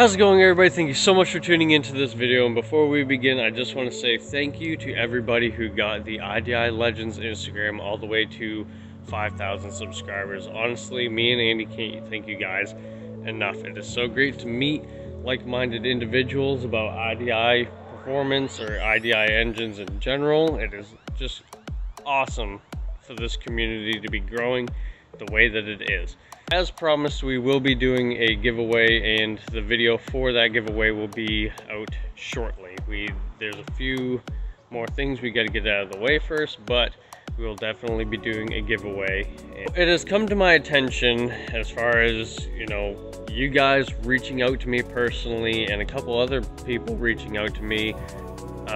How's it going, everybody? Thank you so much for tuning into this video, and before we begin, I just want to say thank you to everybody who got the IDI Legends Instagram all the way to 5,000 subscribers. Honestly, me and Andy can't thank you guys enough. It is so great to meet like-minded individuals about IDI performance or IDI engines in general. It is just awesome for this community to be growing the way that it is. As promised, we will be doing a giveaway, and the video for that giveaway will be out shortly. There's a few more things we got to get out of the way first, but we will definitely be doing a giveaway. It has come to my attention, as far as, you know, you guys reaching out to me personally and a couple other people reaching out to me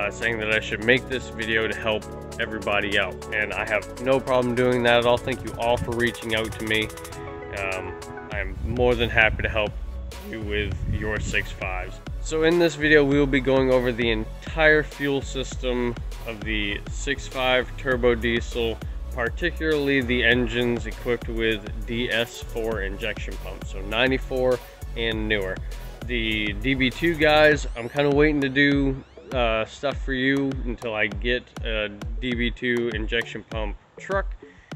saying that I should make this video to help everybody out, and I have no problem doing that at all. Thank you all for reaching out to me. I'm more than happy to help you with your 6.5s. So in this video, we will be going over the entire fuel system of the 6.5 turbo diesel, particularly the engines equipped with DS4 injection pumps, so 94 and newer. The DB2 guys, I'm kind of waiting to do stuff for you until I get a DB2 injection pump truck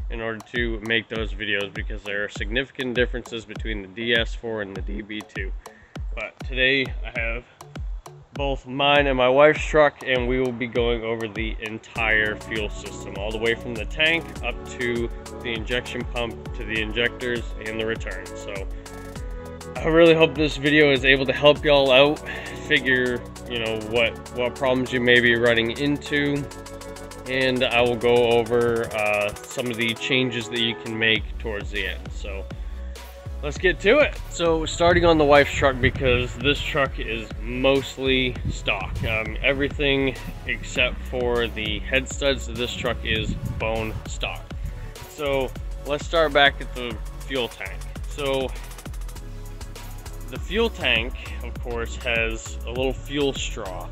in order to make those videos, because there are significant differences between the DS4 and the DB2. But today I have both mine and my wife's truck, and we will be going over the entire fuel system, all the way from the tank up to the injection pump to the injectors and the return. So I really hope this video is able to help y'all out, figure, you know, what problems you may be running into, and I will go over some of the changes that you can make towards the end. So let's get to it. So starting on the wife's truck, because this truck is mostly stock. Everything except for the head studs of this truck is bone stock. So let's start back at the fuel tank. So the fuel tank, of course, has a little fuel straw.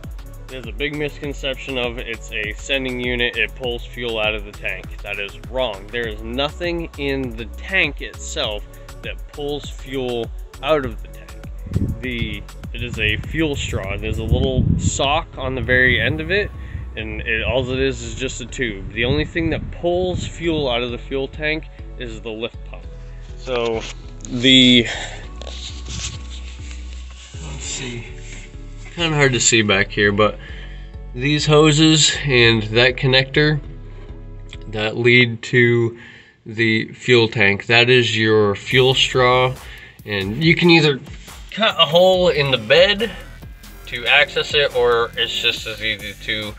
There's a big misconception of it's a sending unit, it pulls fuel out of the tank. That is wrong. There is nothing in the tank itself that pulls fuel out of the tank. It is a fuel straw. There's a little sock on the very end of it, and all it is just a tube. The only thing that pulls fuel out of the fuel tank is the lift pump. So let's see, kind of hard to see back here, but these hoses and that connector that lead to the fuel tank, that is your fuel straw, and you can either cut a hole in the bed to access it, or it's just as easy to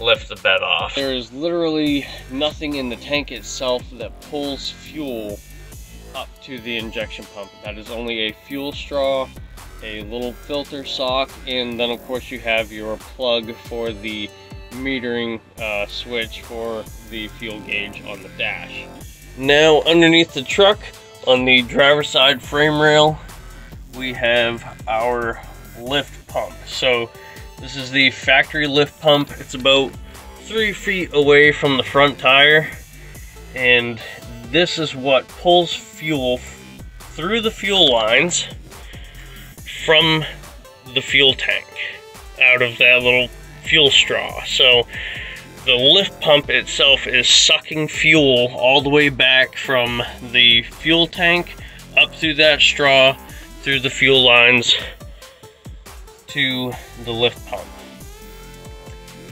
lift the bed off. There is literally nothing in the tank itself that pulls fuel up to the injection pump. That is only a fuel straw, a little filter sock, and then of course you have your plug for the metering switch for the fuel gauge on the dash. Now underneath the truck, on the driver's side frame rail, we have our lift pump. So this is the factory lift pump. It's about 3 feet away from the front tire, and this is what pulls fuel through the fuel lines from the fuel tank out of that little fuel straw. So the lift pump itself is sucking fuel all the way back from the fuel tank up through that straw, through the fuel lines to the lift pump.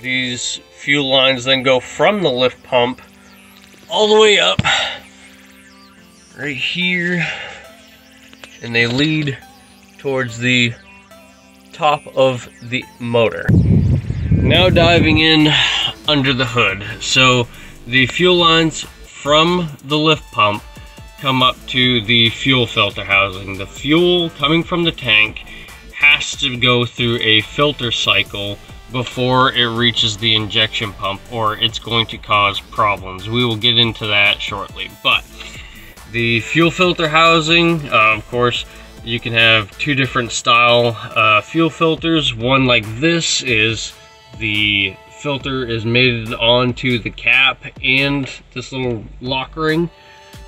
These fuel lines then go from the lift pump all the way up right here, and they lead towards the top of the motor. Now diving in under the hood. So the fuel lines from the lift pump come up to the fuel filter housing. The fuel coming from the tank has to go through a filter cycle before it reaches the injection pump, or it's going to cause problems. We will get into that shortly. But the fuel filter housing, of course, you can have two different style fuel filters. One like this is the filter is mated onto the cap and this little lock ring.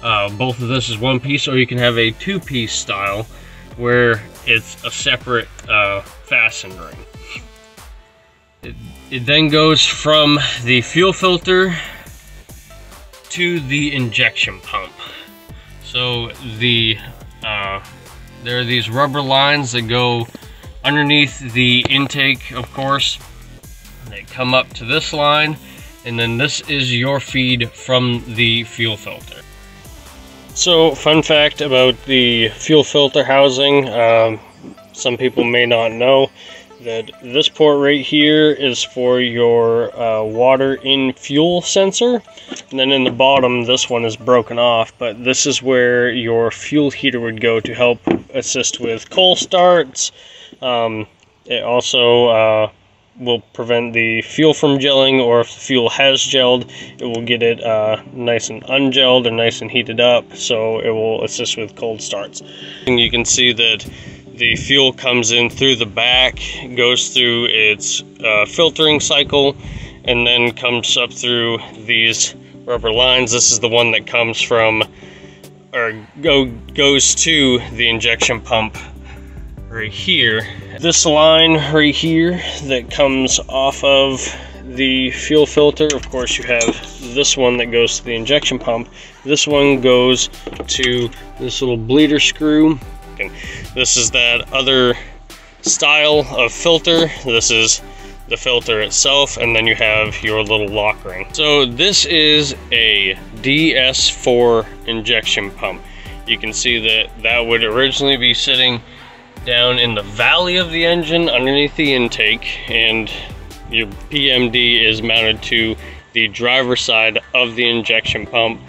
Both of this is one piece, or you can have a two-piece style where it's a separate fasten ring. It then goes from the fuel filter to the injection pump. So there are these rubber lines that go underneath the intake, of course. They come up to this line, and then this is your feed from the fuel filter. So, fun fact about the fuel filter housing, some people may not know that this port right here is for your water in fuel sensor, and then in the bottom this one is broken off, but this is where your fuel heater would go to help assist with cold starts. It also will prevent the fuel from gelling, or if the fuel has gelled, it will get it nice and ungelled and nice and heated up, so it will assist with cold starts. And you can see that the fuel comes in through the back, goes through its filtering cycle, and then comes up through these rubber lines. This is the one that comes from, or goes to the injection pump right here. This line right here that comes off of the fuel filter, of course you have this one that goes to the injection pump. This one goes to this little bleeder screw. And this is that other style of filter. This is the filter itself, and then you have your little lock ring. So this is a DS4 injection pump. You can see that that would originally be sitting down in the valley of the engine underneath the intake, and your PMD is mounted to the driver's side of the injection pump.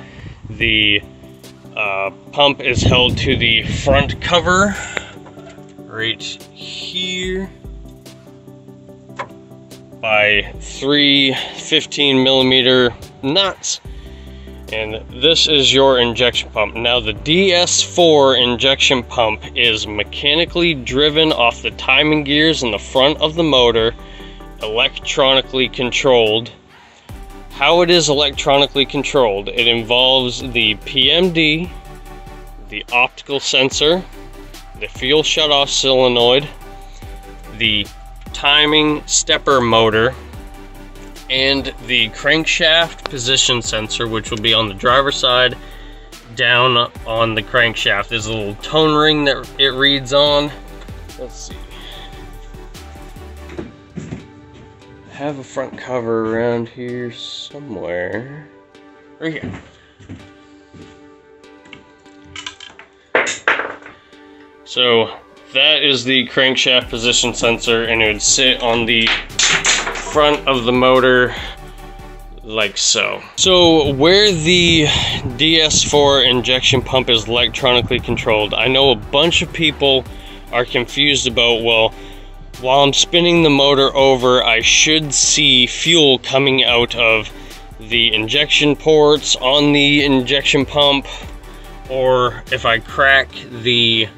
The pump is held to the front cover right here by 3 15mm nuts, and this is your injection pump. Now the DS4 injection pump is mechanically driven off the timing gears in the front of the motor, electronically controlled. How it is electronically controlled: it involves the PMD, the optical sensor, the fuel shutoff solenoid, the timing stepper motor, and the crankshaft position sensor, which will be on the driver's side down on the crankshaft. There's a little tone ring that it reads on. Let's see. I have a front cover around here somewhere. Right here. So that is the crankshaft position sensor, and it would sit on the front of the motor like so. So where the DS4 injection pump is electronically controlled, I know a bunch of people are confused about, well, while I'm spinning the motor over, I should see fuel coming out of the injection ports on the injection pump, or if I crack the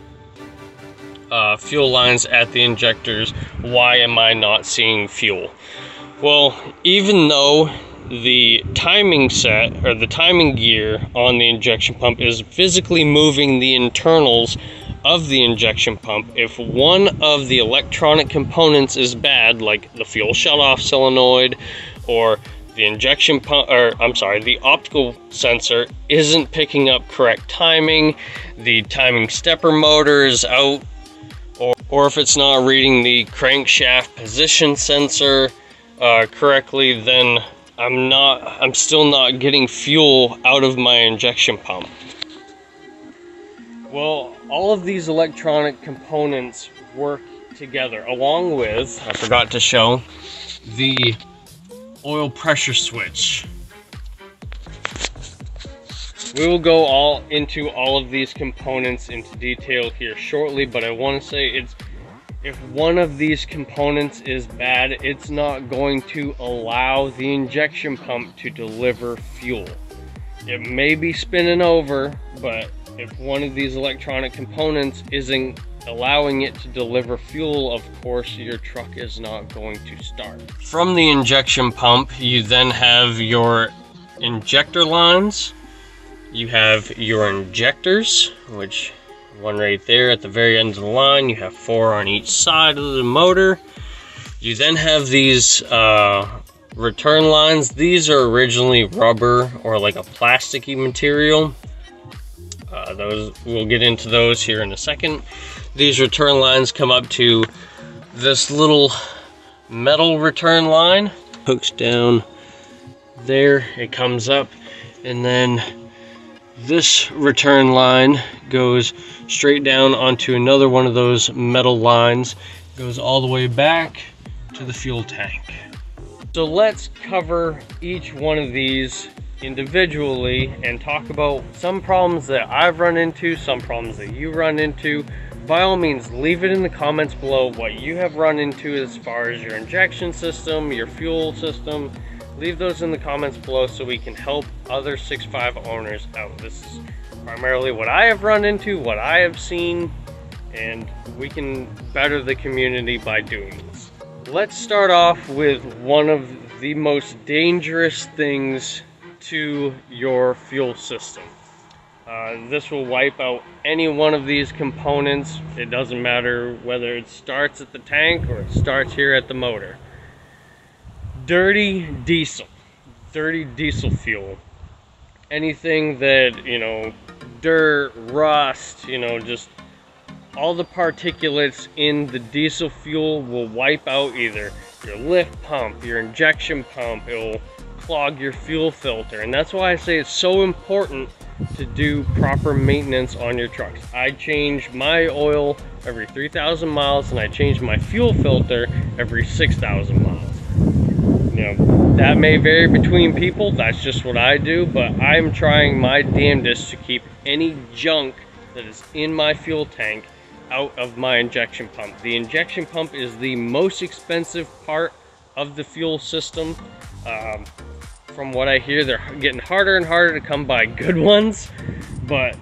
fuel lines at the injectors, why am I not seeing fuel? Well, even though the timing set, or the timing gear on the injection pump is physically moving the internals of the injection pump, if one of the electronic components is bad, like the fuel shutoff solenoid, or the injection pump, or I'm sorry, the optical sensor isn't picking up correct timing, the timing stepper motor is out, or if it's not reading the crankshaft position sensor correctly, then I'm still not getting fuel out of my injection pump. Well, all of these electronic components work together, along with, I forgot to show, the oil pressure switch. We will go into all of these components into detail here shortly, but I want to say if one of these components is bad, it's not going to allow the injection pump to deliver fuel. It may be spinning over, but if one of these electronic components isn't allowing it to deliver fuel, of course your truck is not going to start. From the injection pump, you then have your injector lines, you have your injectors, which one right there at the very end of the line. You have 4 on each side of the motor. You then have these return lines. These are originally rubber or like a plasticky material. Those, we'll get into those here in a second. These return lines come up to this little metal return line. Hooks down there, it comes up, and then this return line goes straight down onto another one of those metal lines. Goes all the way back to the fuel tank. So let's cover each one of these individually and talk about some problems that I've run into, some problems that you run into. By all means, leave it in the comments below what you have run into as far as your injection system, your fuel system. Leave those in the comments below so we can help other 6.5 owners out. This is primarily what I have run into, what I have seen, and we can better the community by doing this. Let's start off with one of the most dangerous things to your fuel system. This will wipe out any one of these components. It doesn't matter whether it starts at the tank or it starts here at the motor. Dirty diesel fuel. Anything that, you know, dirt, rust, you know, just all the particulates in the diesel fuel will wipe out either your lift pump, your injection pump. It'll clog your fuel filter, and that's why I say it's so important to do proper maintenance on your trucks. I change my oil every 3,000 miles and I change my fuel filter every 6,000 miles. You know, that may vary between people, that's just what I do, but I'm trying my damnedest to keep any junk that is in my fuel tank out of my injection pump. The injection pump is the most expensive part of the fuel system. From what I hear, they're getting harder and harder to come by good ones, but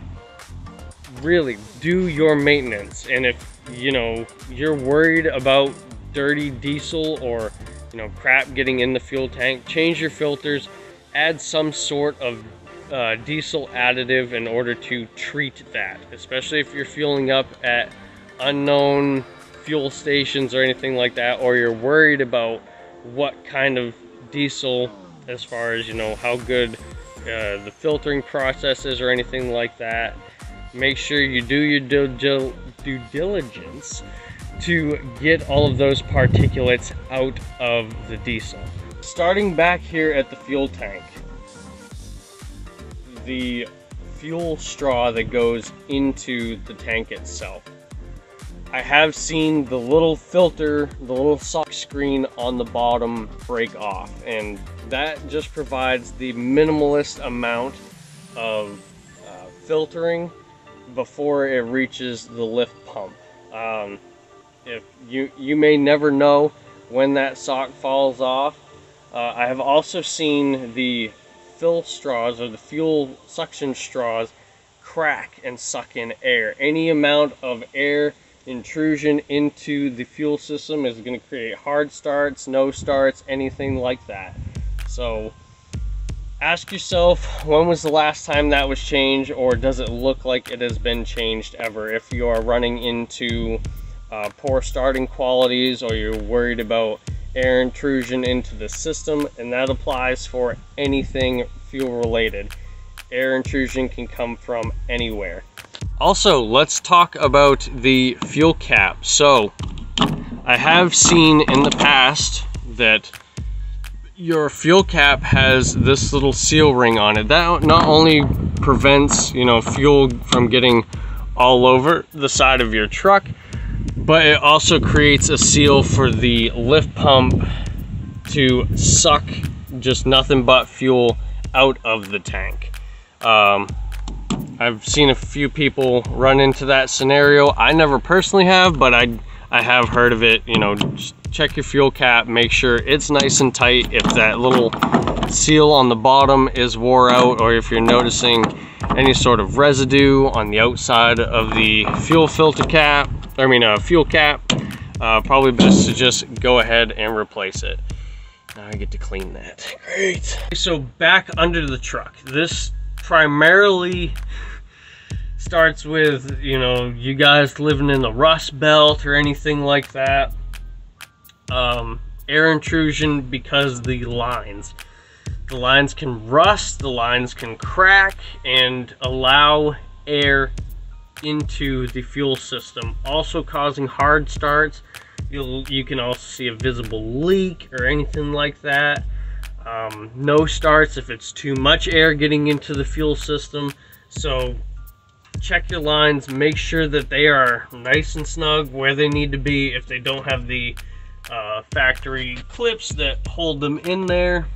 really do your maintenance. And if, you know, you're worried about dirty diesel or, you know, crap getting in the fuel tank, change your filters, add some sort of diesel additive in order to treat that, especially if you're fueling up at unknown fuel stations or anything like that, or you're worried about what kind of diesel, as far as, you know, how good the filtering process is or anything like that. Make sure you do your due diligence to get all of those particulates out of the diesel. Starting back here at the fuel tank, the fuel straw that goes into the tank itself, I have seen the little filter, the little sock screen on the bottom break off, and that just provides the minimalist amount of filtering before it reaches the lift pump. If you may never know when that sock falls off. I have also seen the fill straws, or the fuel suction straws, crack and suck in air. Any amount of air intrusion into the fuel system is going to create hard starts, no starts, anything like that. So ask yourself, when was the last time that was changed, or does it look like it has been changed ever? If you are running into poor starting qualities, or you're worried about air intrusion into the system, and that applies for anything fuel related. Air intrusion can come from anywhere. Also, let's talk about the fuel cap. So I have seen in the past that your fuel cap has this little seal ring on it. That not only prevents, you know, fuel from getting all over the side of your truck, but it also creates a seal for the lift pump to suck just nothing but fuel out of the tank. I've seen a few people run into that scenario. I never personally have, but I have heard of it. You know, just check your fuel cap, make sure it's nice and tight. If that little seal on the bottom is wore out, or if you're noticing any sort of residue on the outside of the fuel filter cap, fuel cap, probably best to just go ahead and replace it. Now I get to clean that. Great. So back under the truck, this primarily Starts with, you know, you guys living in the Rust Belt or anything like that. Air intrusion because the lines can rust, the lines can crack, and allow air into the fuel system, also causing hard starts. You can also see a visible leak or anything like that. No starts if it's too much air getting into the fuel system. So check your lines, make sure that they are nice and snug where they need to be. If they don't have the factory clips that hold them in there,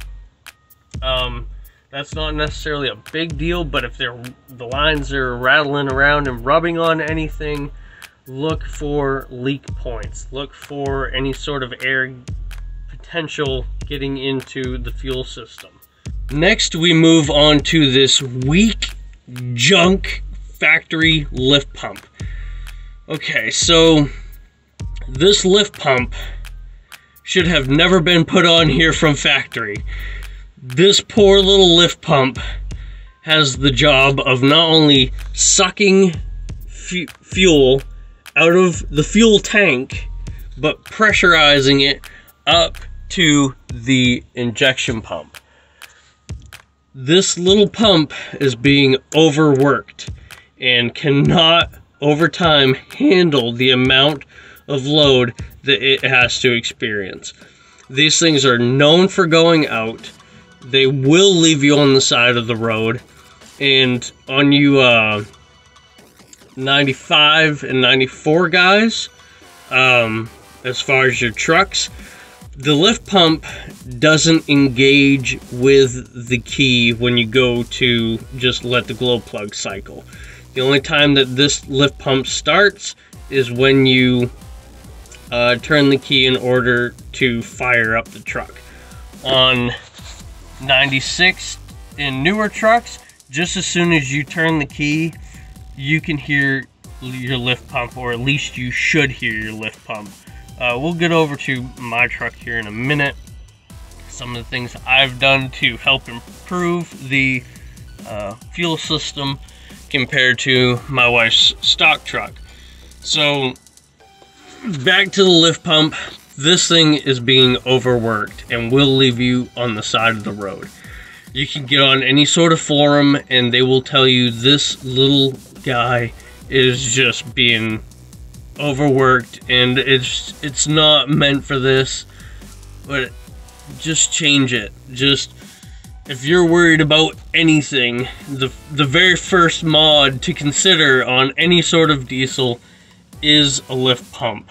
that's not necessarily a big deal, but if the lines are rattling around and rubbing on anything, look for leak points. Look for any sort of air potential getting into the fuel system. Next, we move on to this weak junk factory lift pump. Okay, so this lift pump should have never been put on here from factory. This poor little lift pump has the job of not only sucking fuel out of the fuel tank, but pressurizing it up to the injection pump. This little pump is being overworked and cannot, over time, handle the amount of load that it has to experience. These things are known for going out. They will leave you on the side of the road, and on you 95 and 94 guys, as far as your trucks, the lift pump doesn't engage with the key when you go to just let the glow plug cycle. The only time that this lift pump starts is when you turn the key in order to fire up the truck. On 96 in newer trucks, just as soon as you turn the key, you can hear your lift pump, or at least you should hear your lift pump. We'll get over to my truck here in a minute. Some of the things I've done to help improve the fuel system compared to my wife's stock truck. So back to the lift pump. This thing is being overworked and will leave you on the side of the road. You can get on any sort of forum and they will tell you this little guy is just being overworked and it's not meant for this. But just change it. Just, if you're worried about anything, the very first mod to consider on any sort of diesel is a lift pump.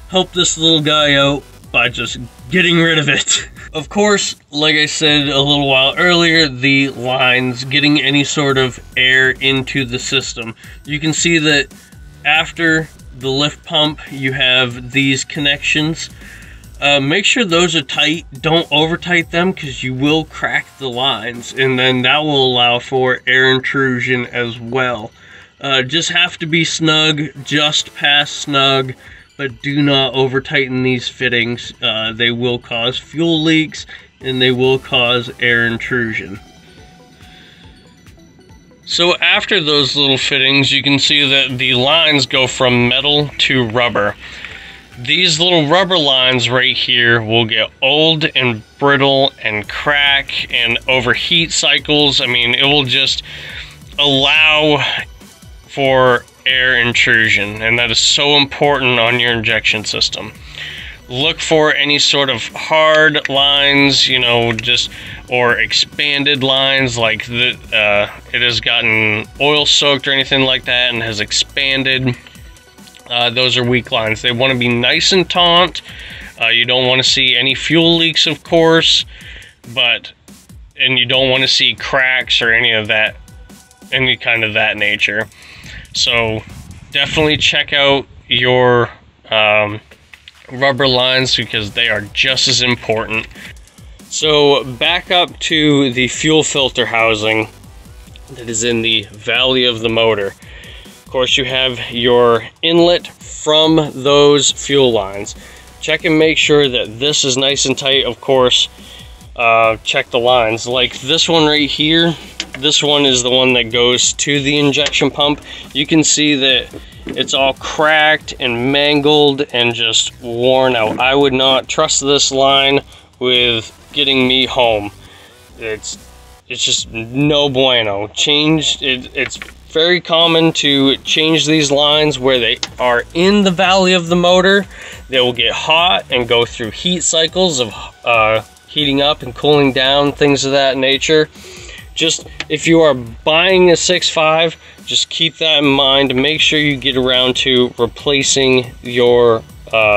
Help this little guy out by just getting rid of it. Of course, like I said a little while earlier, the lines, getting any sort of air into the system. You can see that after the lift pump, you have these connections. Make sure those are tight. Don't over tight them because you will crack the lines, and then that will allow for air intrusion as well. Just have to be snug, just past snug, but do not over tighten these fittings. They will cause fuel leaks and they will cause air intrusion. So after those little fittings, you can see that the lines go from metal to rubber. These little rubber lines right here will get old and brittle and crack and overheat cycles. I mean, it will just allow for air intrusion, and that is so important on your injection system. Look for any sort of hard lines, you know, or expanded lines, like it has gotten oil soaked or anything like that and has expanded. Those are weak lines. They want to be nice and taut. You don't want to see any fuel leaks, of course, and you don't want to see cracks or any kind of that nature. So definitely check out your rubber lines because they are just as important. So back up to the fuel filter housing that is in the valley of the motor. Of course, you have your inlet from those fuel lines. Check and make sure that this is nice and tight. Of course, check the lines. Like this one right here, this one is the one that goes to the injection pump. You can see that it's all cracked and mangled and just worn out. I would not trust this line with getting me home. It's just no bueno. It's very common to change these lines where they are in the valley of the motor. They will get hot and go through heat cycles of heating up and cooling down, things of that nature. Just if you are buying a 6.5, just keep that in mind. Make sure you get around to replacing your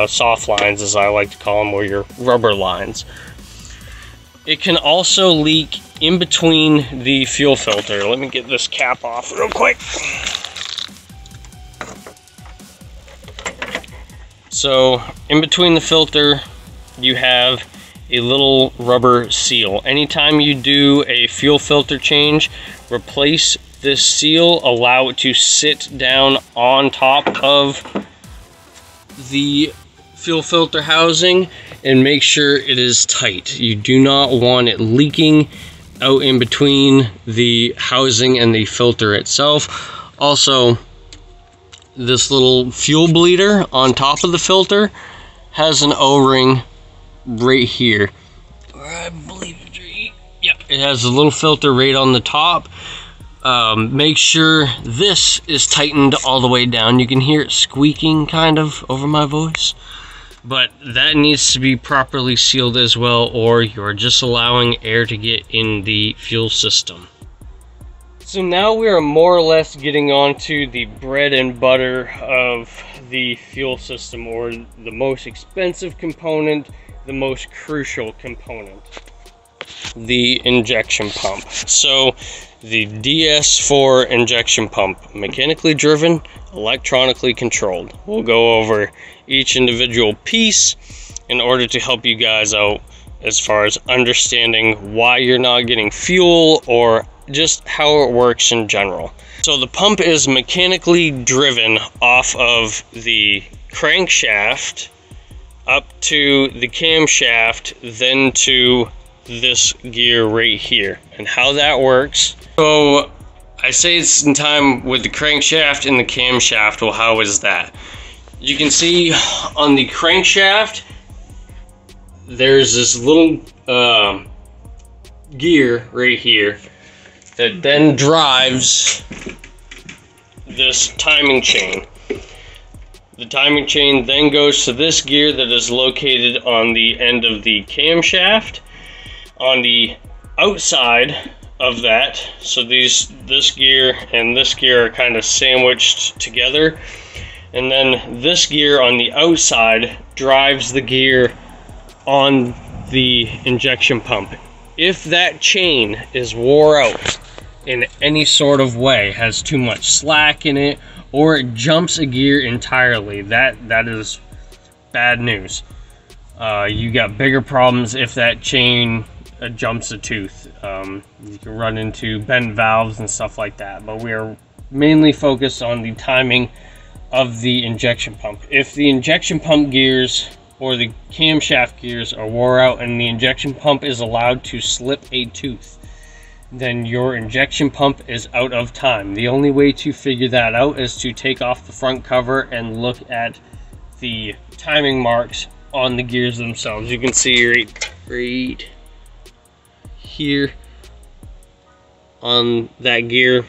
soft lines, as I like to call them, or your rubber lines. It can also leak in between the fuel filter. Let me get this cap off real quick. So in between the filter, you have a little rubber seal. Anytime you do a fuel filter change, replace this seal, allow it to sit down on top of the fuel filter housing, and make sure it is tight. You do not want it leaking out in between the housing and the filter itself. Also, this little fuel bleeder on top of the filter has an O-ring right here. I believe it's right. Yep, it has a little filter right on the top. Make sure this is tightened all the way down. You can hear it squeaking kind of over my voice, but that needs to be properly sealed as well, or you're just allowing air to get in the fuel system. So now we are more or less getting on to the bread and butter of the fuel system, or the most expensive component, the most crucial component, the injection pump. So the DS4 injection pump, mechanically driven, electronically controlled. We'll go over each individual piece in order to help you guys out as far as understanding why you're not getting fuel, or just how it works in general. So the pump is mechanically driven off of the crankshaft up to the camshaft, then to this gear right here. And how that works, so I say it's in time with the crankshaft and the camshaft. Well, how is that? You can see on the crankshaft there's this little gear right here that then drives this timing chain. The timing chain then goes to this gear that is located on the end of the camshaft. On the outside of that, so this gear and this gear are kind of sandwiched together, and then this gear on the outside drives the gear on the injection pump. If that chain is wore out in any sort of way, has too much slack in it, or it jumps a gear entirely, that is bad news. You got bigger problems if that chain jumps a tooth. You can run into bent valves and stuff like that, but we are mainly focused on the timing of the injection pump. If the injection pump gears or the camshaft gears are wore out and the injection pump is allowed to slip a tooth, then your injection pump is out of time. The only way to figure that out is to take off the front cover and look at the timing marks on the gears themselves. You can see right here on that gear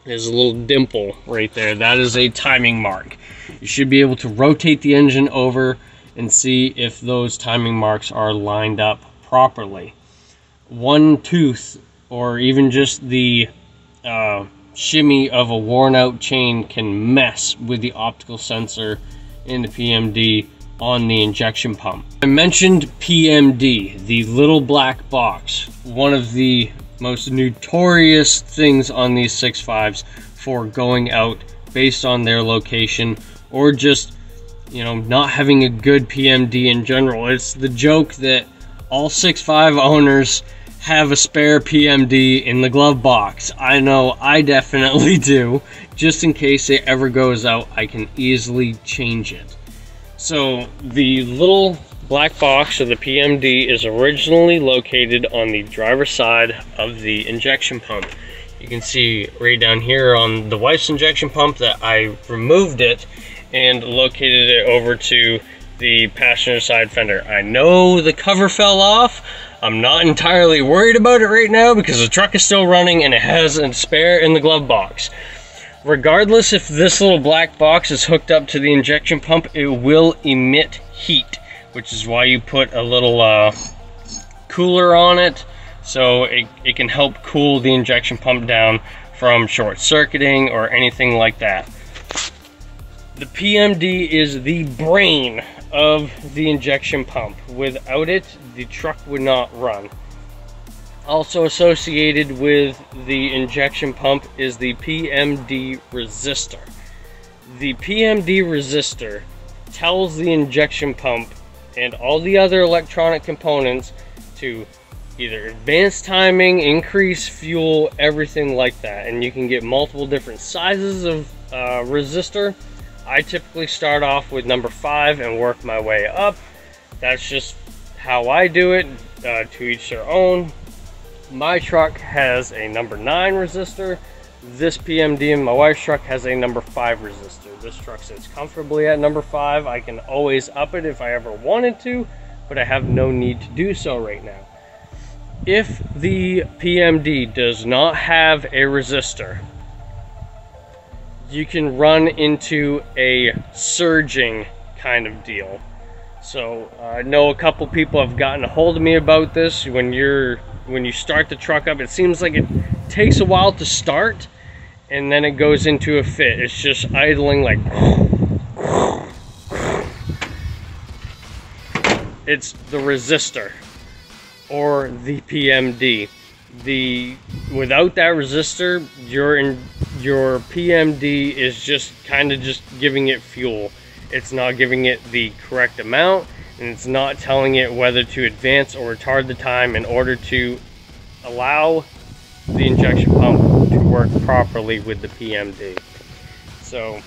there's a little dimple right there. That is a timing mark. You should be able to rotate the engine over and see if those timing marks are lined up properly. One tooth, or even just the shimmy of a worn out chain, can mess with the optical sensor in the PMD on the injection pump. I mentioned PMD, the little black box, one of the most notorious things on these 6.5s for going out based on their location, or just, you know, not having a good PMD in general. It's the joke that all 6.5 owners have a spare PMD in the glove box. I know I definitely do. Just in case it ever goes out, I can easily change it. So the little black box, or the PMD, is originally located on the driver's side of the injection pump. You can see right down here on the wife's injection pump that I removed it and located it over to the passenger side fender. I know the cover fell off. I'm not entirely worried about it right now because the truck is still running and it has a spare in the glove box. Regardless if this little black box is hooked up to the injection pump, it will emit heat, which is why you put a little cooler on it, so it can help cool the injection pump down from short circuiting or anything like that. The PMD is the brain of the injection pump. Without it, the truck would not run. Also associated with the injection pump is the PMD resistor. The PMD resistor tells the injection pump and all the other electronic components to either advance timing, increase fuel, everything like that. And you can get multiple different sizes of resistor. I typically start off with number 5 and work my way up. That's just how I do it, to each their own. My truck has a number 9 resistor. This PMD in my wife's truck has a number 5 resistor. This truck sits comfortably at number 5. I can always up it if I ever wanted to, but I have no need to do so right now. If the PMD does not have a resistor, you can run into a surging kind of deal. So I know a couple people have gotten a hold of me about this. When you start the truck up, it seems like it takes a while to start and then it goes into a fit. It's just idling like it's the resistor or the PMD. Without that resistor, your PMD is just kind of just giving it fuel. It's not giving it the correct amount, and it's not telling it whether to advance or retard the time in order to allow the injection pump to work properly with the PMD. So,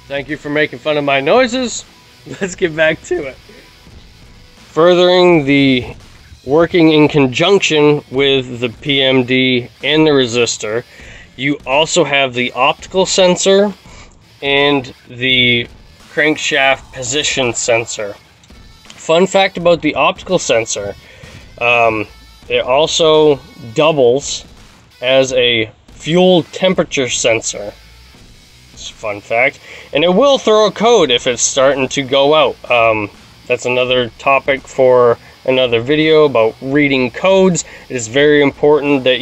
thank you for making fun of my noises. Let's get back to it. Furthering the working in conjunction with the PMD and the resistor, you also have the optical sensor and the crankshaft position sensor. Fun fact about the optical sensor, it also doubles as a fuel temperature sensor. It's a fun fact. And it will throw a code if it's starting to go out. That's another topic for another video about reading codes. It is very important that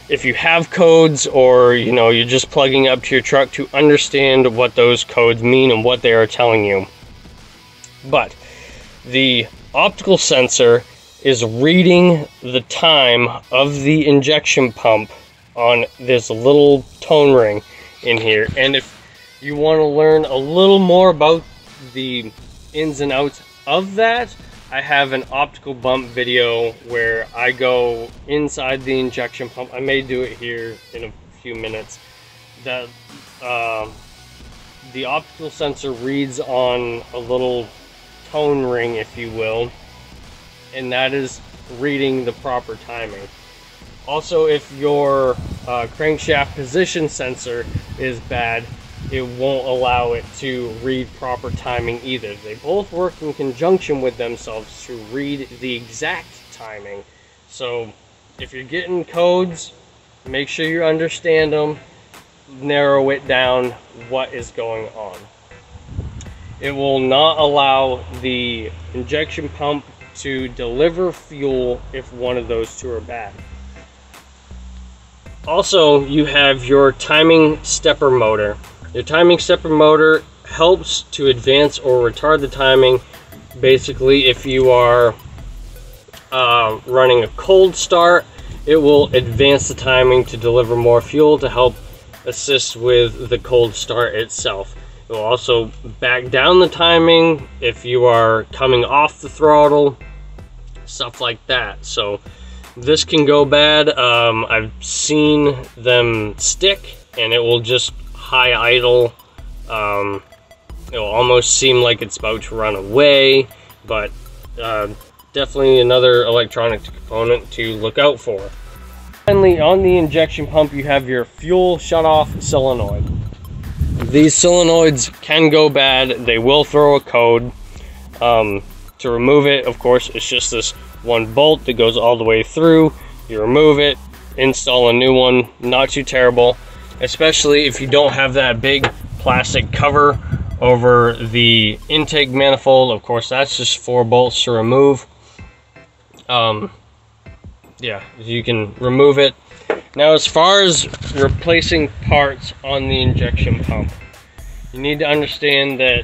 if you have codes, or you're just plugging up to your truck, to understand what those codes mean and what they are telling you. But the optical sensor is reading the time of the injection pump on this little tone ring in here. And if you want to learn a little more about the ins and outs of that, I have an optical bump video where I go inside the injection pump. I may do it here in a few minutes. That the optical sensor reads on a little tone ring, if you will, and that is reading the proper timing. Also, if your crankshaft position sensor is bad, it won't allow it to read proper timing either. They both work in conjunction with themselves to read the exact timing. So if you're getting codes, make sure you understand them, narrow it down what is going on. It will not allow the injection pump to deliver fuel if one of those two are bad. Also, you have your timing stepper motor. Your timing stepper motor helps to advance or retard the timing. Basically, if you are running a cold start, it will advance the timing to deliver more fuel to help assist with the cold start itself. It will also back down the timing if you are coming off the throttle, stuff like that. So this can go bad. I've seen them stick and it will just high idle. It will almost seem like it's about to run away. but definitely another electronic component to look out for. Finally, on the injection pump, you have your fuel shutoff solenoid. These solenoids can go bad. They will throw a code. To remove it, of course, it's just this one bolt that goes all the way through. You remove it, install a new one. Not too terrible, especially if you don't have that big plastic cover over the intake manifold. Of course, that's just 4 bolts to remove. Yeah, you can remove it. Now, as far as replacing parts on the injection pump, you need to understand that,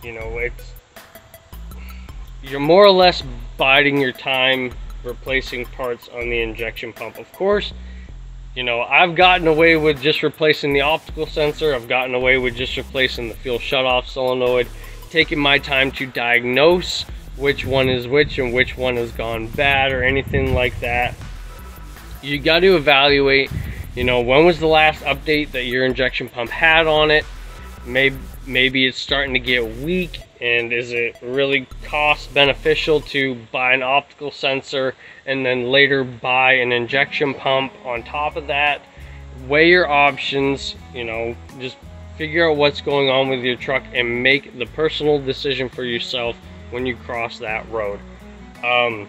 you know, you're more or less biding your time replacing parts on the injection pump. Of course, you know, I've gotten away with just replacing the optical sensor. I've gotten away with just replacing the fuel shutoff solenoid, taking my time to diagnose which one is which and which one has gone bad or anything like that. You got to evaluate, you know, when was the last update that your injection pump had on it. Maybe it's starting to get weak, and is it really cost beneficial to buy an optical sensor and then later buy an injection pump on top of that? Weigh your options, you know, just figure out what's going on with your truck and make the personal decision for yourself when you cross that road. I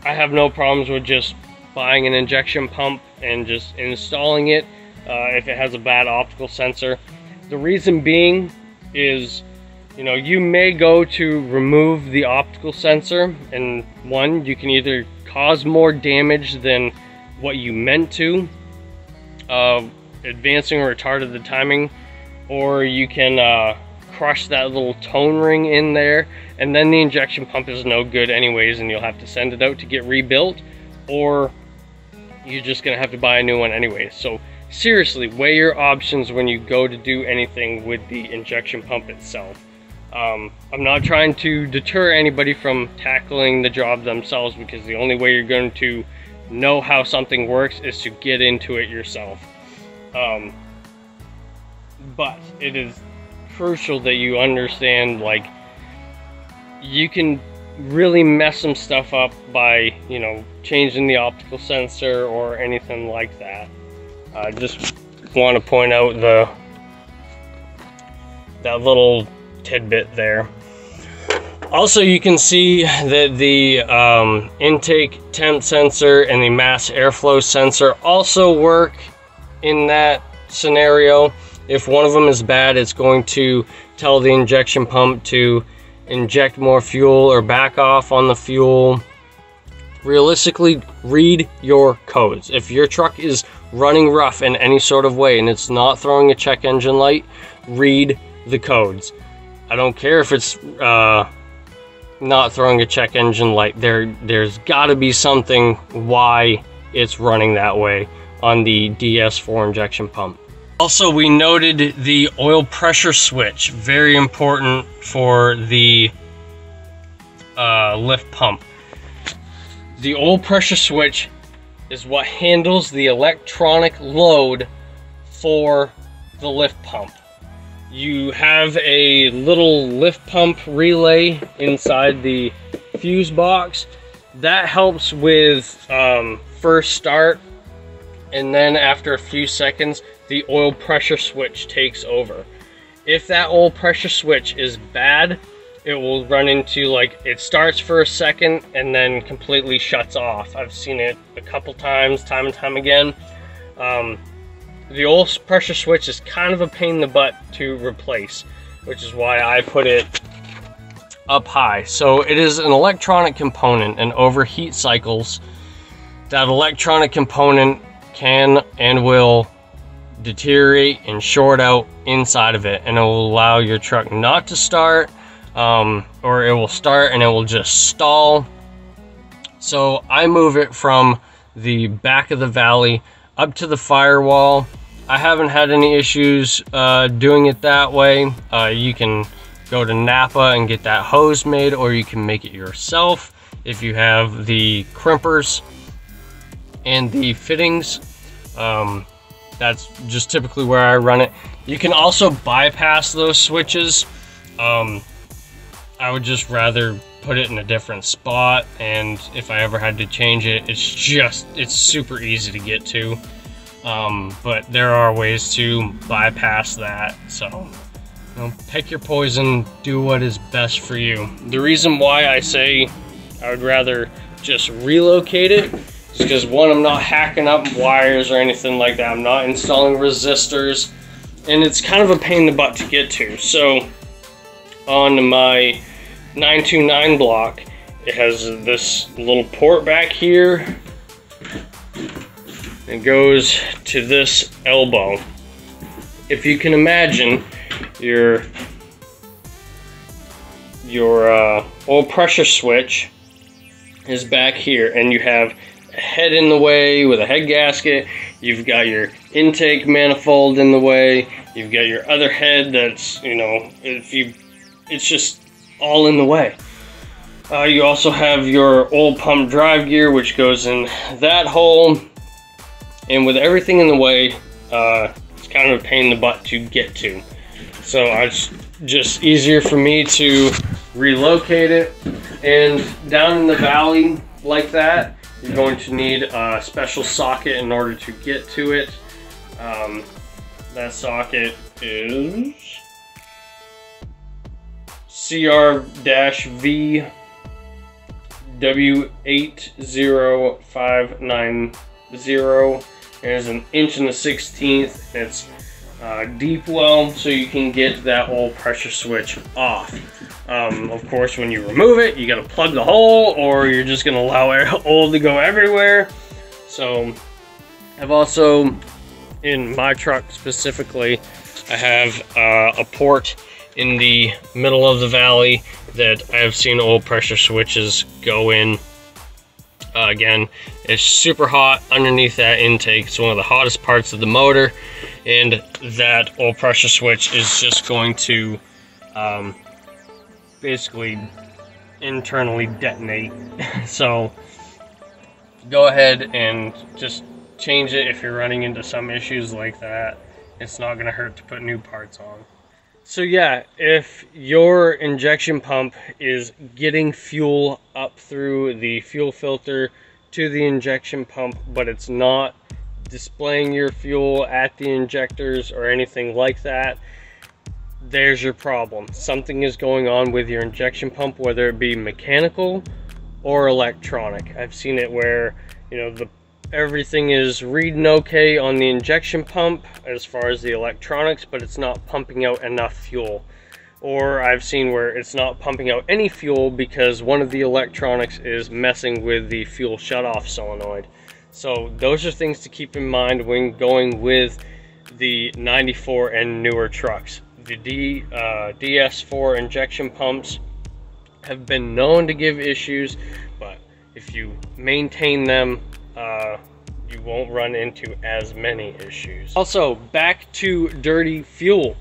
have no problems with just buying an injection pump and just installing it if it has a bad optical sensor. The reason being is, you know, you may go to remove the optical sensor, and one, you can either cause more damage than what you meant to, advancing or retarded the timing, or you can crush that little tone ring in there, and then the injection pump is no good anyways, and you'll have to send it out to get rebuilt, or you're just gonna have to buy a new one anyway. So seriously, weigh your options when you go to do anything with the injection pump itself. I'm not trying to deter anybody from tackling the job themselves, because the only way you're going to know how something works is to get into it yourself. But it is crucial that you understand, like, you can really mess some stuff up by, you know, changing the optical sensor or anything like that. I just want to point out that little tidbit there. Also, you can see that the intake temp sensor and the mass airflow sensor also work in that scenario. If one of them is bad, it's going to tell the injection pump to inject more fuel or back off on the fuel. Realistically, read your codes. If your truck is running rough in any sort of way and it's not throwing a check engine light, read the codes. I don't care if it's not throwing a check engine light. There's got to be something why it's running that way on the DS4 injection pump. Also, we noted the oil pressure switch, very important for the lift pump. The oil pressure switch is what handles the electronic load for the lift pump. You have a little lift pump relay inside the fuse box. That helps with first start, and then after a few seconds, the oil pressure switch takes over. If that oil pressure switch is bad, it will run into, like, it starts for a second and then completely shuts off. I've seen it a couple times, time and time again. The oil pressure switch is kind of a pain in the butt to replace, which is why I put it up high. So it is an electronic component, and over heat cycles, that electronic component can and will deteriorate and short out inside of it, and it will allow your truck not to start, or it will start and it will just stall. So I move it from the back of the valley up to the firewall. I haven't had any issues doing it that way. You can go to Napa and get that hose made, or you can make it yourself if you have the crimpers and the fittings. That's just typically where I run it. You can also bypass those switches. I would just rather put it in a different spot, and if I ever had to change it, it's super easy to get to. But there are ways to bypass that, so you know, pick your poison, do what is best for you. The reason why I say I would rather just relocate it is because, one, I'm not hacking up wires or anything like that. I'm not installing resistors, and it's kind of a pain in the butt to get to. So on my 929 block, it has this little port back here. It goes to this elbow. If you can imagine, your oil pressure switch is back here, and you have a head in the way with a head gasket. You've got your intake manifold in the way. You've got your other head that's, you know, it's just all in the way. You also have your oil pump drive gear, which goes in that hole. And with everything in the way, it's kind of a pain in the butt to get to. So it's just easier for me to relocate it. And down in the valley like that, you're going to need a special socket in order to get to it. That socket is CR-V W80590. There's an 1/16". It's deep well, so you can get that oil pressure switch off. Of course, when you remove it, you got to plug the hole, or you're just going to allow oil to go everywhere. So I've also, in my truck specifically, I have a port in the middle of the valley that I have seen oil pressure switches go in. Again, it's super hot underneath that intake. It's one of the hottest parts of the motor, and that oil pressure switch is just going to basically internally detonate. So go ahead and just change it if you're running into some issues like that. It's not going to hurt to put new parts on. So yeah, if your injection pump is getting fuel up through the fuel filter to the injection pump, but it's not displaying your fuel at the injectors or anything like that, there's your problem. Something is going on with your injection pump, whether it be mechanical or electronic. I've seen it where, you know, everything is reading okay on the injection pump as far as the electronics, but it's not pumping out enough fuel. Or I've seen where it's not pumping out any fuel because one of the electronics is messing with the fuel shutoff solenoid. So those are things to keep in mind when going with the 94 and newer trucks. The DS4 injection pumps have been known to give issues, but if you maintain them, you won't run into as many issues. Also, back to dirty fuel.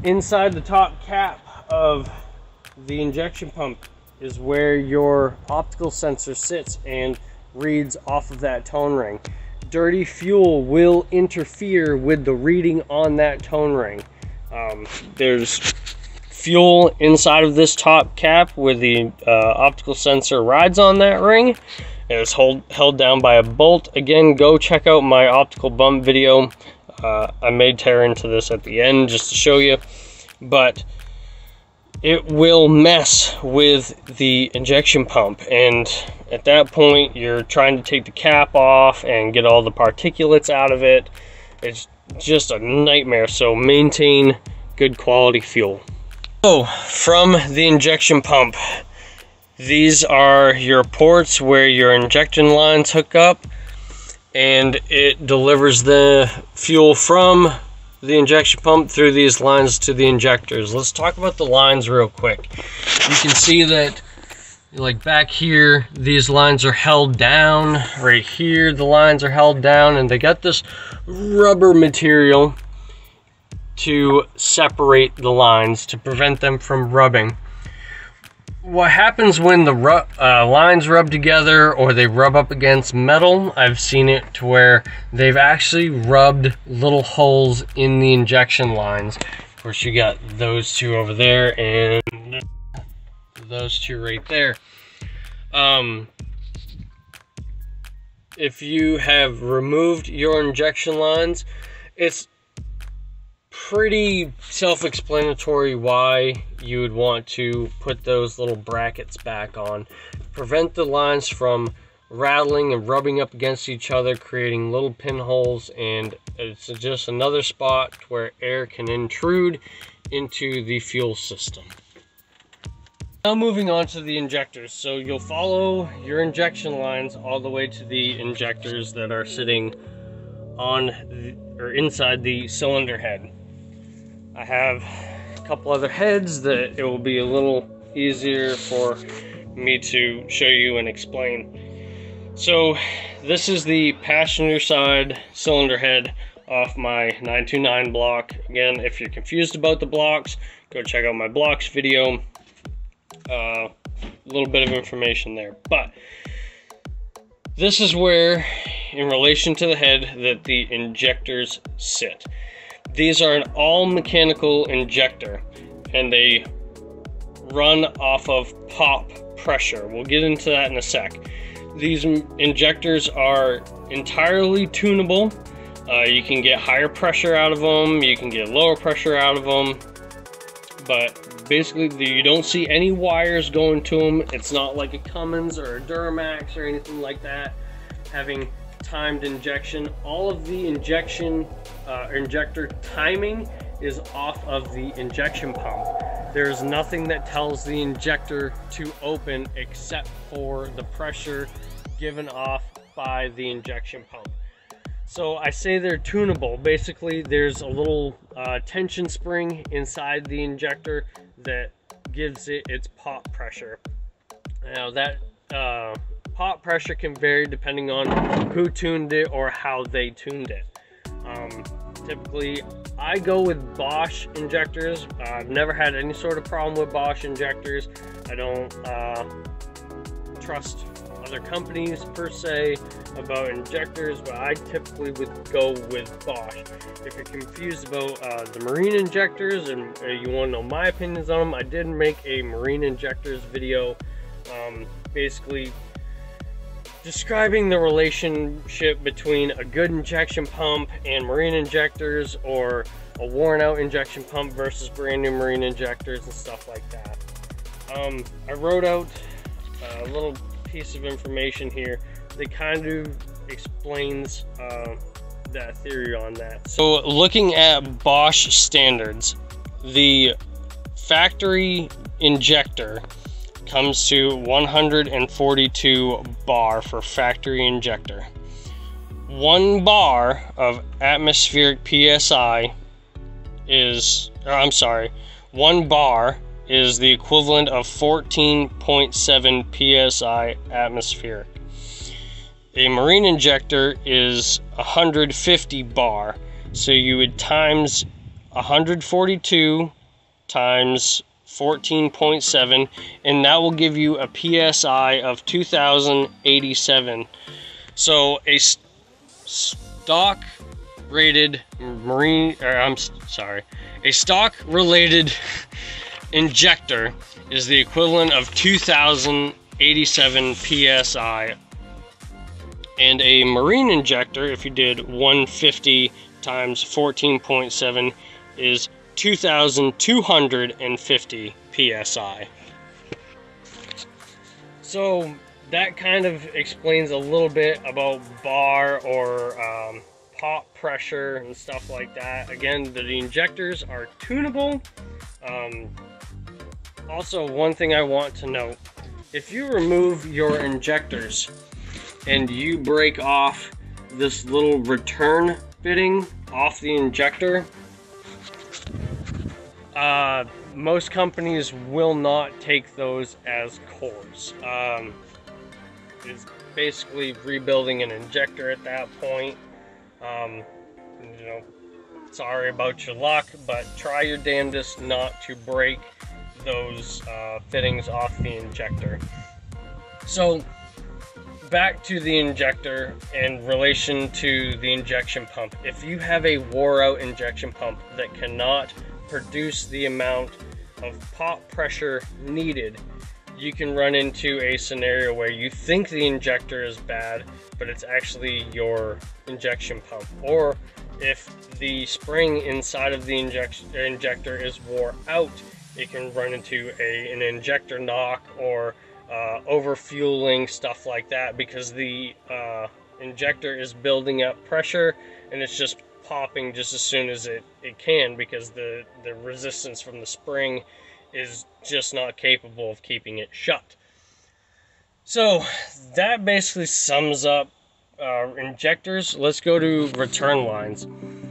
Inside the top cap of the injection pump is where your optical sensor sits and reads off of that tone ring. Dirty fuel will interfere with the reading on that tone ring. There's fuel inside of this top cap where the optical sensor rides on that ring. It's held down by a bolt. Again, go check out my optical bump video. I may tear into this at the end just to show you, but it will mess with the injection pump, and at that point you're trying to take the cap off and get all the particulates out of it. It's just a nightmare. So maintain good quality fuel. So from the injection pump, these are your ports where your injection lines hook up, and it delivers the fuel from the injection pump through these lines to the injectors. Let's talk about the lines real quick. You can see that, like back here, these lines are held down. Right here, the lines are held down, and they got this rubber material to separate the lines to prevent them from rubbing. What happens when the lines rub together or they rub up against metal, I've seen it to where they've actually rubbed little holes in the injection lines. course, you got those two over there and those two right there. If you have removed your injection lines, it's pretty self-explanatory why you would want to put those little brackets back on. Prevent the lines from rattling and rubbing up against each other, creating little pinholes, and it's just another spot where air can intrude into the fuel system. Now moving on to the injectors. So you'll follow your injection lines all the way to the injectors that are sitting on or inside the cylinder head. I have a couple other heads that it will be a little easier for me to show you and explain. So this is the passenger side cylinder head off my 929 block. Again, if you're confused about the blocks, go check out my blocks video. A little bit of information there, but this is where, in relation to the head, that the injectors sit. These are an all mechanical injector, and they run off of pop pressure. We'll get into that in a sec. These injectors are entirely tunable. You can get higher pressure out of them, you can get lower pressure out of them, but basically you don't see any wires going to them. It's not like a Cummins or a Duramax or anything like that having timed injection. All of the injection injector timing is off of the injection pump. There's nothing that tells the injector to open except for the pressure given off by the injection pump. So I say they're tunable. Basically, there's a little tension spring inside the injector that gives it its pop pressure. Now that pop pressure can vary depending on who tuned it or how they tuned it. Typically, I go with Bosch injectors. I've never had any sort of problem with Bosch injectors. I don't trust other companies per se about injectors, but I typically would go with Bosch. If you're confused about the marine injectors and you want to know my opinions on them, I did make a marine injectors video, basically describing the relationship between a good injection pump and marine injectors, or a worn out injection pump versus brand new marine injectors and stuff like that. I wrote out a little piece of information here that kind of explains that theory on that. So looking at Bosch standards, the factory injector comes to 142 bar for factory injector. 1 bar of atmospheric PSI is, 1 bar is the equivalent of 14.7 PSI atmospheric. A marine injector is 150 bar, so you would times 142 times 14.7, and that will give you a PSI of 2087. So a stock rated a stock related injector is the equivalent of 2087 PSI, and a marine injector, if you did 150 times 14.7, is 2250 PSI. So that kind of explains a little bit about bar or pop pressure and stuff like that. Again, the injectors are tunable. Also, one thing I want to note, if you remove your injectors and you break off this little return fitting off the injector, most companies will not take those as cores. It's basically rebuilding an injector at that point. You know, sorry about your luck, but try your damnedest not to break those fittings off the injector. So back to the injector in relation to the injection pump. If you have a wore out injection pump that cannot produce the amount of pop pressure needed, you can run into a scenario where you think the injector is bad, but it's actually your injection pump. Or if the spring inside of the injector is wore out, it can run into an injector knock or over fueling, stuff like that, because the injector is building up pressure and it's just popping just as soon as it can, because the resistance from the spring is just not capable of keeping it shut. So that basically sums up injectors. Let's go to return lines.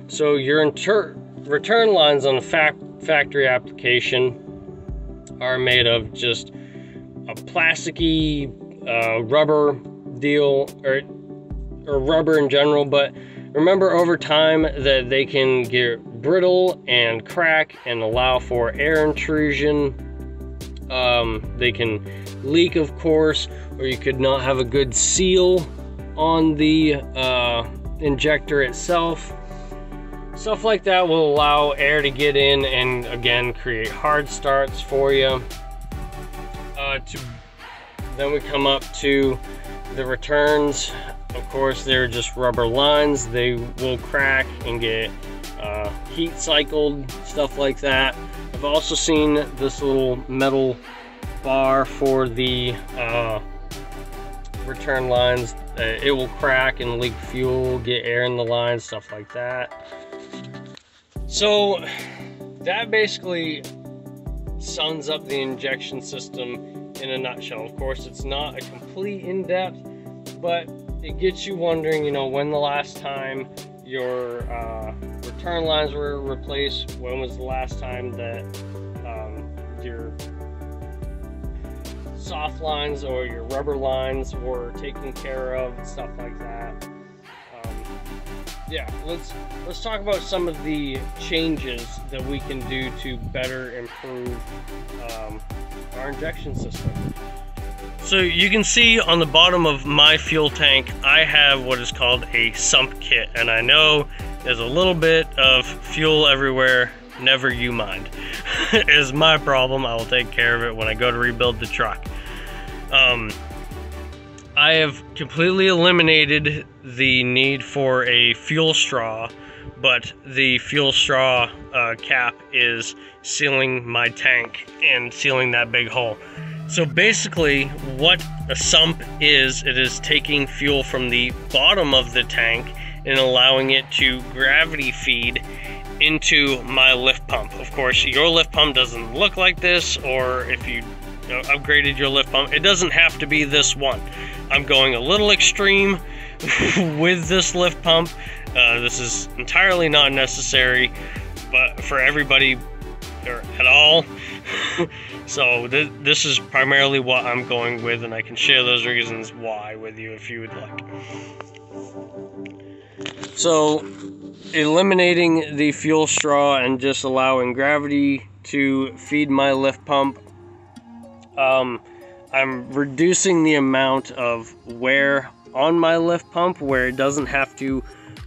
So your return lines on a factory application are made of just a plasticky rubber deal, or rubber in general, but remember over time that they can get brittle and crack and allow for air intrusion. They can leak, of course, or you could not have a good seal on the injector itself. Stuff like that will allow air to get in and again create hard starts for you. Then we come up to the returns. Of course, they're just rubber lines. They will crack and get heat cycled, stuff like that. I've also seen this little metal bar for the return lines. It will crack and leak fuel, get air in the line, stuff like that. So that basically sums up the injection system in a nutshell. Of course, it's not a complete in-depth, but it gets you wondering, you know, when the last time your return lines were replaced, when was the last time that your soft lines or your rubber lines were taken care of, and stuff like that. Yeah, let's talk about some of the changes that we can do to better improve our injection system. So you can see on the bottom of my fuel tank, I have what is called a sump kit, and I know there's a little bit of fuel everywhere. Never you mind. It is my problem. I will take care of it when I go to rebuild the truck. I have completely eliminated the need for a fuel straw, but the fuel straw cap is sealing my tank and sealing that big hole. So basically what a sump is, it is taking fuel from the bottom of the tank and allowing it to gravity feed into my lift pump. Of course, your lift pump doesn't look like this, or if you upgraded your lift pump, it doesn't have to be this one. I'm going a little extreme with this lift pump. This is entirely not necessary, but for everybody or at all. So this is primarily what I'm going with, and I can share those reasons why with you if you would like. So eliminating the fuel straw and just allowing gravity to feed my lift pump, I'm reducing the amount of wear on my lift pump, where it doesn't have to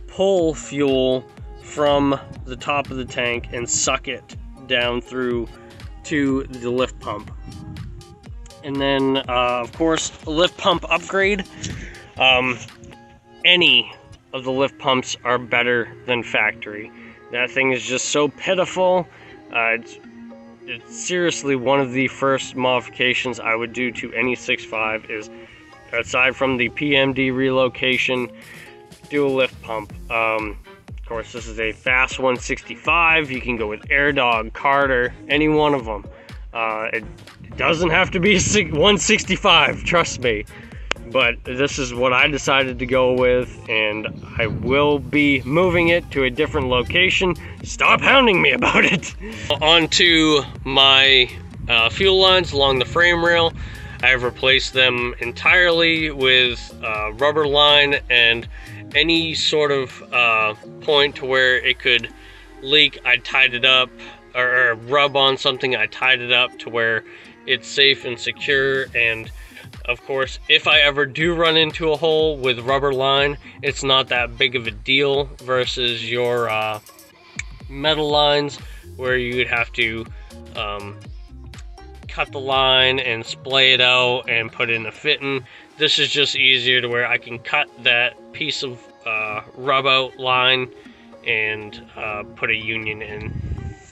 pull fuel from the top of the tank and suck it down through to the lift pump. And then of course, a lift pump upgrade. Any of the lift pumps are better than factory. That thing is just so pitiful. It's seriously one of the first modifications I would do to any 6.5 is, aside from the PMD relocation, do a lift pump. Of course, this is a fast 165. You can go with AirDog, Carter, any one of them. It doesn't have to be 165, trust me. But this is what I decided to go with, and I will be moving it to a different location. Stop hounding me about it. Onto my fuel lines along the frame rail. I have replaced them entirely with rubber line, and any sort of point to where it could leak, I tied it up, or rub on something, I tied it up to where it's safe and secure. And of course, if I ever do run into a hole with rubber line, it's not that big of a deal versus your metal lines. where you would have to cut the line and splay it out and put in a fitting. This is just easier to where I can cut that piece of rub out line and put a union in.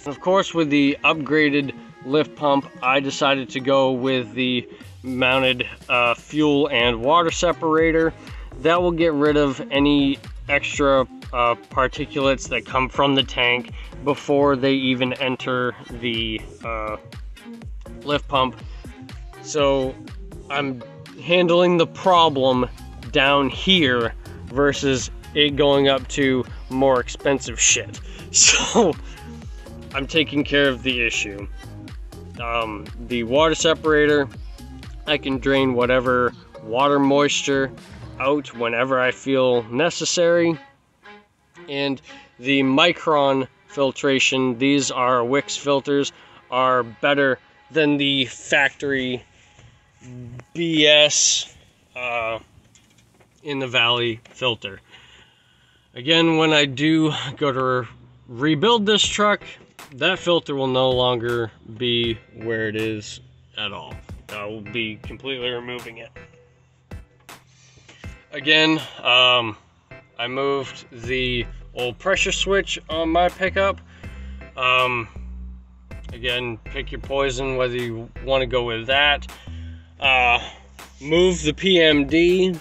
Of course, with the upgraded lift pump, I decided to go with the mounted fuel and water separator. That will get rid of any extra particulates that come from the tank before they even enter the lift pump. So I'm handling the problem down here versus it going up to more expensive shit. So I'm taking care of the issue. The water separator, I can drain whatever water moisture out whenever I feel necessary. And the Micron filtration, these are Wix filters, are better than the factory BS in the Valley filter. Again, when I do go to rebuild this truck, that filter will no longer be where it is at all. I will be completely removing it. Again, I moved the old pressure switch on my pickup. Again, pick your poison whether you want to go with that. Move the PMD,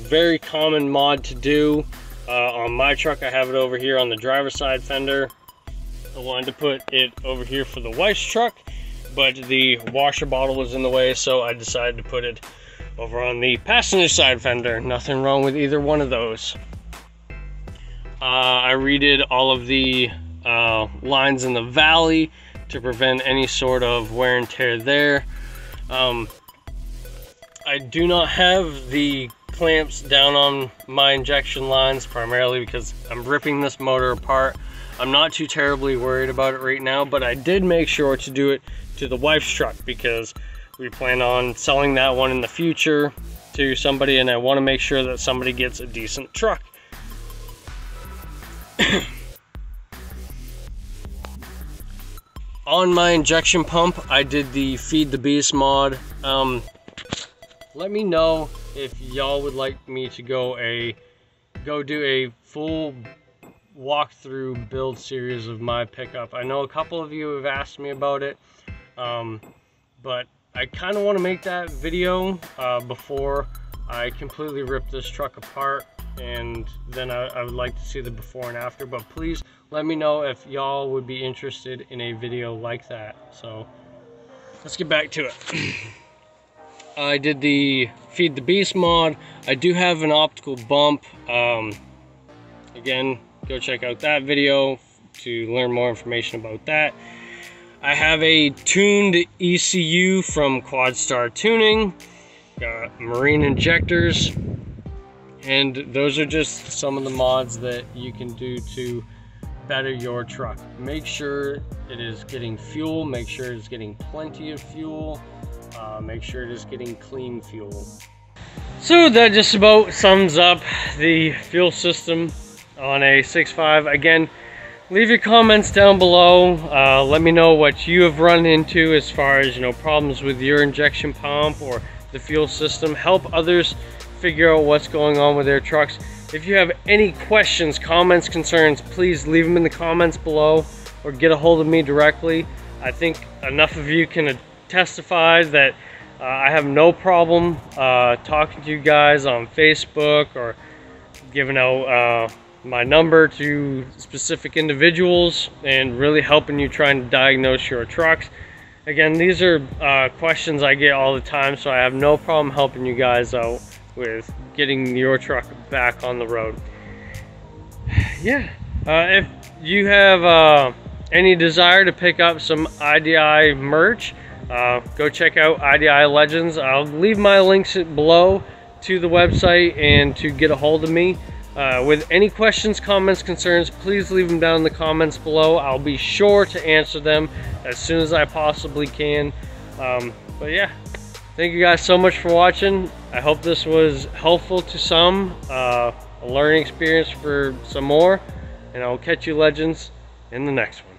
very common mod to do. On my truck, I have it over here on the driver's side fender. I wanted to put it over here for the wife's truck, but the washer bottle was in the way, so I decided to put it over on the passenger side fender. Nothing wrong with either one of those. I redid all of the lines in the Valley to prevent any sort of wear and tear there. I do not have the clamps down on my injection lines, primarily because I'm ripping this motor apart. I'm not too terribly worried about it right now, but I did make sure to do it to the wife's truck because we plan on selling that one in the future to somebody, and I want to make sure that somebody gets a decent truck. On my injection pump, I did the Feed the Beast mod. Let me know if y'all would like me to go do a full walkthrough build series of my pickup. I know a couple of you have asked me about it, but I kind of want to make that video before I completely rip this truck apart, and then I would like to see the before and after. But please let me know if y'all would be interested in a video like that. So let's get back to it. I did the Feed the Beast mod. I do have an optical bump. Again, go check out that video to learn more information about that. I have a tuned ECU from Quadstar Tuning, got marine injectors, and those are just some of the mods that you can do to better your truck. Make sure it is getting fuel, make sure it's getting plenty of fuel, make sure it is getting clean fuel. So that just about sums up the fuel system on a 6.5. Again, leave your comments down below. Let me know what you have run into as far as, problems with your injection pump or the fuel system. Help others figure out what's going on with their trucks. If you have any questions, comments, concerns, please leave them in the comments below or get a hold of me directly. I think enough of you can testify that I have no problem talking to you guys on Facebook or giving out my number to specific individuals and really helping you trying to diagnose your trucks. Again, these are questions I get all the time, so I have no problem helping you guys out with getting your truck back on the road. Yeah, if you have any desire to pick up some IDI merch, go check out IDI Legends. I'll leave my links below to the website and to get a hold of me. With any questions, comments, concerns, please leave them down in the comments below. I'll be sure to answer them as soon as I possibly can. But yeah, thank you guys so much for watching. I hope this was helpful to some, a learning experience for some more, and I'll catch you legends in the next one.